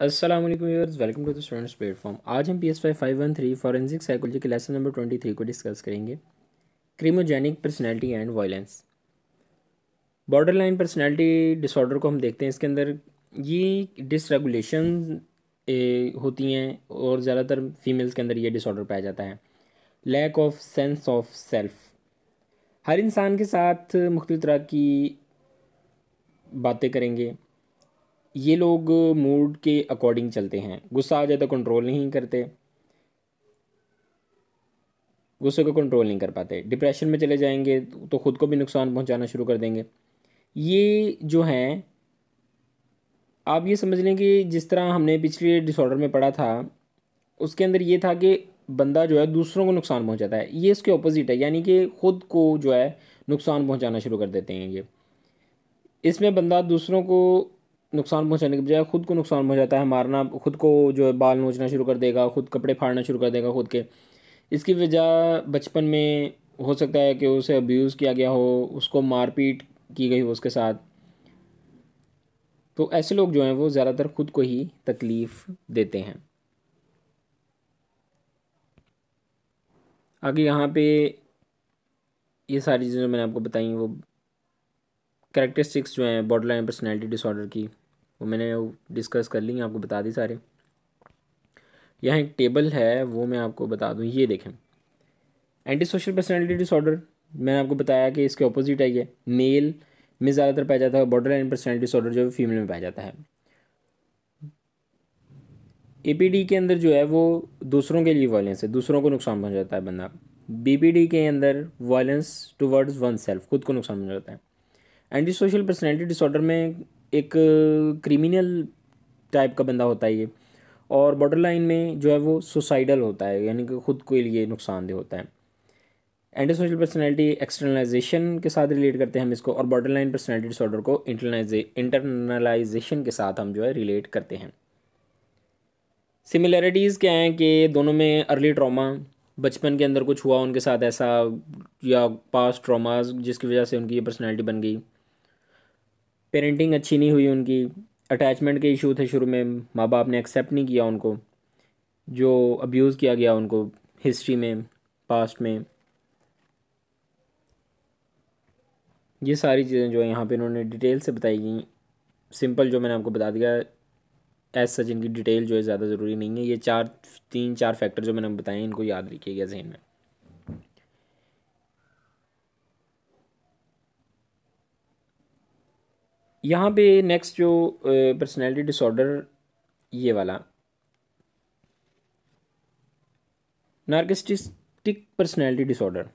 अस्सलाम वालेकुम viewers, welcome to the students platform. आज हम PS 513 फॉरेंसिक साइकोलॉजी के लेसन नंबर 23 को डिस्कस करेंगे। Criminogenic personality and violence. Border line personality disorder को हम देखते हैं। इसके अंदर ये डिसरेगुलेशन होती हैं और ज़्यादातर फीमेल्स के अंदर ये डिसऑर्डर पाया जाता है। Lack of sense of self. हर इंसान के साथ मुख्तलिफ तरह की बातें करेंगे। ये लोग मूड के अकॉर्डिंग चलते हैं। गुस्सा आ जाए तो कंट्रोल नहीं करते, गुस्से को कंट्रोल नहीं कर पाते। डिप्रेशन में चले जाएंगे तो ख़ुद को भी नुकसान पहुंचाना शुरू कर देंगे। ये जो हैं, आप ये समझ लें कि जिस तरह हमने पिछले डिसऑर्डर में पढ़ा था, उसके अंदर ये था कि बंदा जो है दूसरों को नुकसान पहुंचाता है। ये इसके ऑपोजिट है, यानी कि ख़ुद को जो है नुकसान पहुंचाना शुरू कर देते हैं। ये इसमें बंदा दूसरों को नुकसान पहुंचाने के बजाय ख़ुद को नुकसान पहुंचाता है। मारना, ख़ुद को जो है बाल नोचना शुरू कर देगा, ख़ुद कपड़े फाड़ना शुरू कर देगा ख़ुद के। इसकी वजह बचपन में हो सकता है कि उसे अब्यूज़ किया गया हो, उसको मारपीट की गई हो उसके साथ। तो ऐसे लोग जो हैं वो ज़्यादातर ख़ुद को ही तकलीफ़ देते हैं। आगे यहाँ पे ये सारी चीज़ें जो मैंने आपको बताई वो कैरेक्टरिस्टिक्स जो हैं बॉर्डर लाइन पर्सनैलिटी डिसऑर्डर की, वो मैंने डिस्कस कर ली, आपको बता दी सारे। यहाँ एक टेबल है वो मैं आपको बता दूँ, ये देखें। एंटी सोशल पर्सनैलिटी डिसऑर्डर मैंने आपको बताया कि इसके ऑपोजिट है। ये मेल में ज़्यादातर पाया जाता है। बॉर्डर लाइन पर्सनैलिटी डिसऑर्डर जो है फीमेल में पाया जाता है। APD के अंदर जो है वो दूसरों के लिए वायलेंस है, दूसरों को नुकसान पहुंचाता है बंदा। BPD के अंदर वायलेंस टुवर्ड्स वन सेल्फ, खुद को नुकसान पहुंचाता है। एंटी सोशल पर्सनैलिटी डिसऑर्डर में एक क्रिमिनल टाइप का बंदा होता है ये। और बॉर्डर लाइन में जो है वो सुसाइडल होता है, यानी कि खुद के लिए नुकसानदेह होता है। एंटी सोशल पर्सनैलिटी एक्सटर्नलाइजेशन के साथ रिलेट करते हैं हम इसको, और बॉर्डर लाइन पर्सनैलिटी डिसऑर्डर को इंटरनलाइजेशन के साथ हम जो है रिलेट करते हैं। सिमिलैरिटीज़ क्या हैं कि दोनों में अर्ली ट्रॉमा, बचपन के अंदर कुछ हुआ उनके साथ ऐसा, या पास्ट ट्रॉमास जिसकी वजह से उनकी ये पर्सनैलिटी बन गई। पेरेंटिंग अच्छी नहीं हुई उनकी, अटैचमेंट के इशू थे शुरू में, माँ बाप ने एक्सेप्ट नहीं किया उनको, जो अब्यूज़ किया गया उनको हिस्ट्री में, पास्ट में। ये सारी चीज़ें जो है यहाँ पे इन्होंने डिटेल से बताई गई। सिंपल जो मैंने आपको बता दिया, एज सच इनकी डिटेल जो है ज़्यादा ज़रूरी नहीं है। ये तीन चार फैक्टर जो मैंने बताए इनको याद रखिएगा जहन में। यहाँ पे नेक्स्ट जो पर्सनैलिटी डिसऑर्डर, ये वाला नार्किस्टिक पर्सनैलिटी डिसऑर्डर।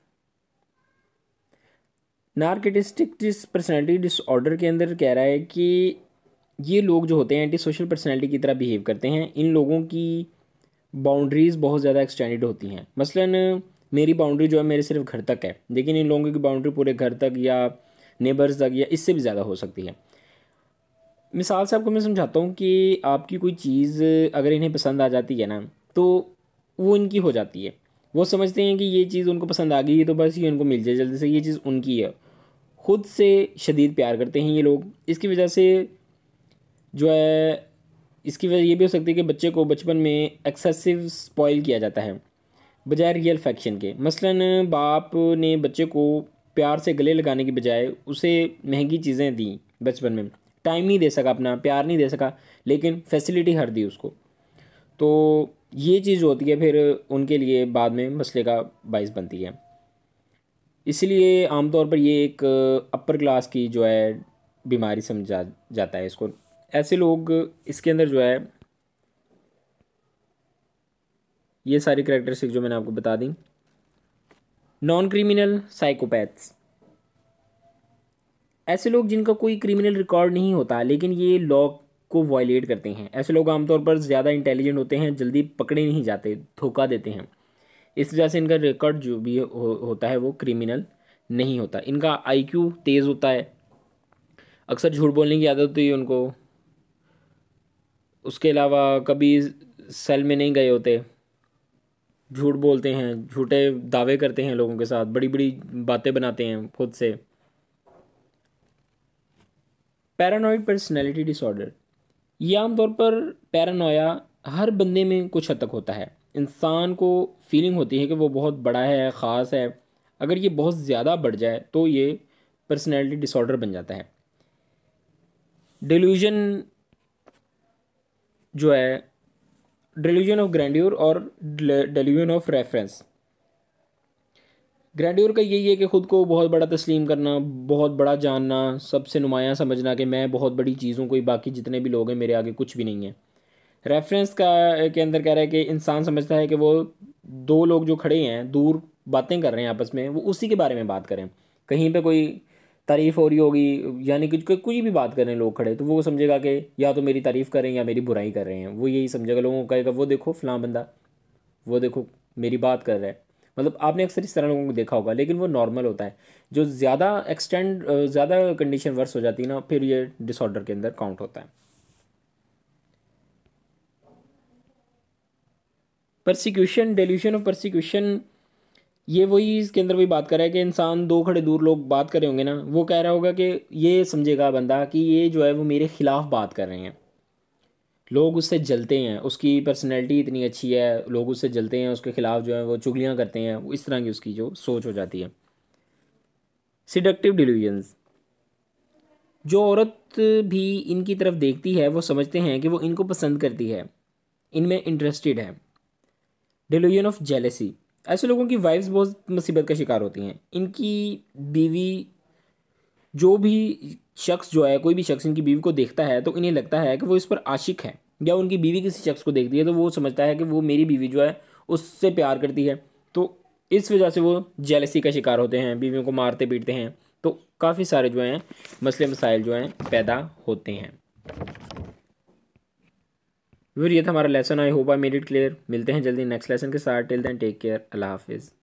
नार्किस्टिक पर्सनैलिटी डिसऑर्डर के अंदर कह रहा है कि ये लोग जो होते हैं एंटी सोशल पर्सनैलिटी की तरह बिहेव करते हैं। इन लोगों की बाउंड्रीज़ बहुत ज़्यादा एक्सटेंडेड होती हैं। मसलन मेरी बाउंड्री जो है मेरे सिर्फ घर तक है, लेकिन इन लोगों की बाउंड्री पूरे घर तक या नेबर्स तक या इससे भी ज़्यादा हो सकती है। मिसाल से आपको मैं समझाता हूँ कि आपकी कोई चीज़ अगर इन्हें पसंद आ जाती है ना, तो वो इनकी हो जाती है। वो समझते हैं कि ये चीज़ उनको पसंद आ गई है तो बस ये उनको मिल जाए जल्दी से, ये चीज़ उनकी है। ख़ुद से शदीद प्यार करते हैं ये लोग। इसकी वजह से जो है, इसकी वजह ये भी हो सकती है कि बच्चे को बचपन में एक्सेसिव स्पॉइल किया जाता है बजाय रियल फैक्शन के। मसलन बाप ने बच्चे को प्यार से गले लगाने की बजाय उसे महंगी चीज़ें दी बचपन में। टाइम नहीं दे सका, अपना प्यार नहीं दे सका, लेकिन फैसिलिटी हर दी उसको। तो ये चीज़ होती है फिर उनके लिए बाद में मसले का बाइस बनती है। इसलिए आमतौर पर ये एक अपर क्लास की जो है बीमारी समझा जाता है इसको। ऐसे लोग इसके अंदर जो है ये सारी करैक्टरिस्टिक जो मैंने आपको बता दी। नॉन क्रिमिनल साइकोपैथ्स, ऐसे लोग जिनका कोई क्रिमिनल रिकॉर्ड नहीं होता लेकिन ये लॉ को वायलेट करते हैं। ऐसे लोग आमतौर पर ज़्यादा इंटेलिजेंट होते हैं, जल्दी पकड़े नहीं जाते, धोखा देते हैं। इस वजह से इनका रिकॉर्ड जो भी होता है वो क्रिमिनल नहीं होता। इनका IQ तेज़ होता है, अक्सर झूठ बोलने की आदत होती है उनको। उसके अलावा कभी सेल में नहीं गए होते, झूठ बोलते हैं, झूठे दावे करते हैं लोगों के साथ, बड़ी बड़ी बातें बनाते हैं खुद से। पैरानॉइड पर्सनैलिटी डिसऑर्डर, ये आमतौर पर पैरानोया हर बंदे में कुछ हद तक होता है। इंसान को फीलिंग होती है कि वो बहुत बड़ा है, ख़ास है। अगर ये बहुत ज़्यादा बढ़ जाए तो ये पर्सनैलिटी डिसऑर्डर बन जाता है। डिल्यूजन जो है, डिल्यूजन ऑफ ग्रैंड्योर और डिल्यूजन ऑफ रेफरेंस। ग्रैंड्योर का यही है कि ख़ुद को बहुत बड़ा तस्लीम करना, बहुत बड़ा जानना, सबसे नुमायाँ समझना कि मैं बहुत बड़ी चीज़ हूँ, कोई बाकी जितने भी लोग हैं मेरे आगे कुछ भी नहीं है। रेफरेंस का के अंदर कह रहा है कि इंसान समझता है कि वो दो लोग जो खड़े हैं दूर बातें कर रहे हैं आपस में, वो उसी के बारे में बात करें। कहीं पे कोई तारीफ़ हो रही होगी, यानी कि कोई भी बात कर रहे हैं लोग खड़े, तो वो समझेगा कि या तो मेरी तारीफ़ कर रहे हैं या मेरी बुराई कर रहे हैं। वो यही समझेगा, लोगों को कहेगा वो देखो फ़लाँ बंदा, वो देखो मेरी बात कर रहा है। मतलब आपने अक्सर इस तरह लोगों को देखा होगा, लेकिन वो नॉर्मल होता है। जो ज़्यादा ज़्यादा कंडीशन वर्स हो जाती है ना, फिर ये डिसऑर्डर के अंदर काउंट होता है। परसिक्यूशन, डेल्यूशन ऑफ परसिक्यूशन, ये वही इसके अंदर वही बात कर रहा है कि इंसान दो खड़े दूर लोग बात कर रहे होंगे ना, वो कह रहा होगा कि ये समझेगा बंदा कि ये जो है वो मेरे खिलाफ बात कर रहे हैं। लोग उससे जलते हैं, उसकी पर्सनैलिटी इतनी अच्छी है, लोग उससे जलते हैं, उसके खिलाफ जो है वो चुगलियाँ करते हैं। वो इस तरह की उसकी जो सोच हो जाती है। सिडक्टिव डिल्यूजन्स, जो औरत भी इनकी तरफ देखती है वो समझते हैं कि वो इनको पसंद करती है, इनमें इंटरेस्टेड है। डिल्यूजन ऑफ जेलेसी, ऐसे लोगों की वाइफ्स बहुत मुसीबत का शिकार होती हैं। इनकी बीवी, जो भी शख्स जो है, कोई भी शख्स इनकी बीवी को देखता है तो इन्हें लगता है कि वो इस पर आशिक है, या उनकी बीवी किसी शख्स को देखती है तो वो समझता है कि वो मेरी बीवी जो है उससे प्यार करती है। तो इस वजह से वो जेलसी का शिकार होते हैं, बीवियों को मारते पीटते हैं। तो काफ़ी सारे जो हैं मसले मसाइल जो हैं पैदा होते हैं। फिर ये था हमारा lesson. I hope I made it clear. मिलते हैं जल्दी नेक्स्ट लेसन के साथ। Till then take care. अल्लाह हाफिज़।